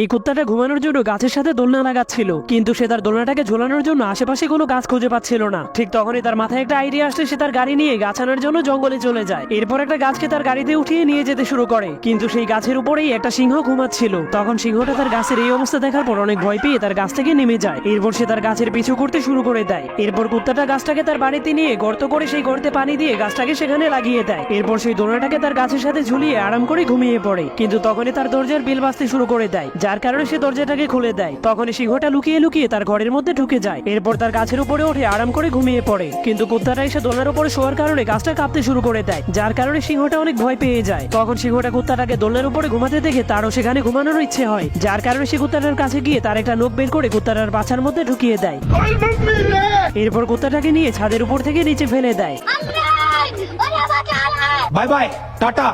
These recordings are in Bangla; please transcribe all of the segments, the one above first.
এই কুত্তাটা ঘুমানোর জন্য গাছের সাথে দোলনা লাগাচ্ছিল, কিন্তু সে তার দোলনাটাকে ঝোলানোর জন্য আশেপাশে কোনো গাছ খুঁজে পাচ্ছিল না। ঠিক তখনই তার মাথায় একটা আইডিয়া আসলে সে তার গাড়ি নিয়ে গাছ আনার জন্য জঙ্গলে চলে যায়। এরপর একটা গাছকে তার গাড়িতে উঠিয়ে নিয়ে যেতে শুরু করে, কিন্তু সেই গাছের উপরেই একটা সিংহ ঘুমাচ্ছিল। তখন সিংহটা তার গাছের এই অবস্থা দেখার পর অনেক ভয় পেয়ে তার গাছ থেকে নেমে যায়। এরপর সে তার গাছের পিছু করতে শুরু করে দেয়। এরপর কুত্তাটা গাছটাকে তার বাড়িতে নিয়ে গর্ত করে সেই গর্তে পানি দিয়ে গাছটাকে সেখানে লাগিয়ে দেয়। এরপর সেই দোলনাটাকে তার গাছের সাথে ঝুলিয়ে আরাম করে ঘুমিয়ে পড়ে। কিন্তু তখনই তার দরজার বেল বাজতে শুরু করে দেয়, যার কারণে সে দরজাটাকে খুলে দেয়। তখনই সিংহটা লুকিয়ে লুকিয়ে তার ঘরের মধ্যে ঢুকে যায়। এরপর তার গাছের উপরে উঠে আরাম করে ঘুমিয়ে পড়ে। কিন্তু কুত্তাটা এসে দোলনার উপরে শোয়ার কারণে গাছটা কাঁপতে শুরু করে দেয়, যার কারণে সিংহটা অনেক ভয় পেয়ে যায়। তখন সিংহটা কুত্তাটাকে দোলনার উপরে ঘুমাতে দেখে তারও সেখানে ঘুমানোর ইচ্ছে হয়, যার কারণে সে কুত্তাটার কাছে গিয়ে তার একটা নখ বের করে কুত্তাটার বাছার মধ্যে ঢুকিয়ে দেয়। এরপর কুত্তাটাকে নিয়ে ছাদের উপর থেকে নিচে ফেলে দেয়। Bye bye, tata,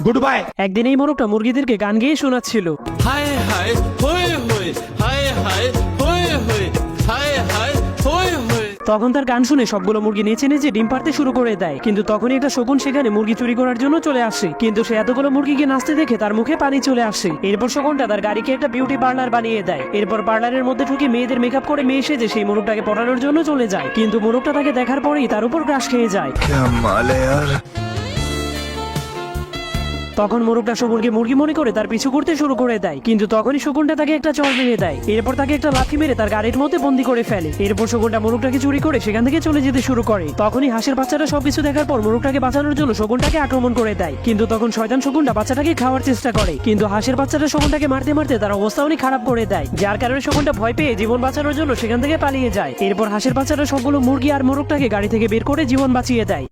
good bye. একদিন এই মোরগটা মুরগিদেরকে গান গেয়ে শোনাচ্ছিল। হায় হায় হয়ে হয়ে, হায় হায় হয়ে হয়ে, হায় হায় হয়ে হয়ে। তখন তার গান শুনে সবগুলো মুরগি নেচে নেচে ডিম পাড়তে শুরু করে দেয়। কিন্তু তখনই একটা শকুন সেখানে মুরগি চুরি করার জন্য চলে আসে, কিন্তু সে এতগুলো মুরগিকে নাচতে দেখে তার মুখে পানি চলে আসে। এরপর শকুনটা তার গাড়িকে একটা বিউটি পার্লার বানিয়ে দেয়। এরপর পার্লারের মধ্যে ঢুকে মেয়েদের মেকআপ করে মেয়ে সেজে সেই মোরগটাকে পটানোর জন্য চলে যায়। কিন্তু মোরগটা তাকে দেখার পরেই তার উপর গ্রাস খেয়ে যায়। তখন মোরগটা শকুনকে মুরগি মনে করে তার পিছু করতে শুরু করে দেয়, কিন্তু তখনই শকুনটা তাকে একটা চড় মেরে দেয়। এরপর তাকে একটা লাথি মেরে তার গাড়ির মধ্যে বন্দি করে ফেলে। এরপর শকুনটা মোরগটাকে চুরি করে সেখান থেকে চলে যেতে শুরু করে। তখনই হাঁসের বাচ্চাটা সবকিছু দেখার পর মোরগটাকে বাঁচানোর জন্য শকুনটাকে আক্রমণ করে দেয়। কিন্তু তখন শয়তান শকুনটা বাচ্চাটাকে খাওয়ার চেষ্টা করে, কিন্তু হাঁসের বাচ্চাটা শকুনটাকে মারতে মারতে তার অবস্থা অনেক খারাপ করে দেয়, যার কারণে শকুনটা ভয় পেয়ে জীবন বাঁচানোর জন্য সেখান থেকে পালিয়ে যায়। এরপর হাঁসের বাচ্চাটা সবগুলো মুরগি আর মোরগটাকে গাড়ি থেকে বের করে জীবন বাঁচিয়ে দেয়।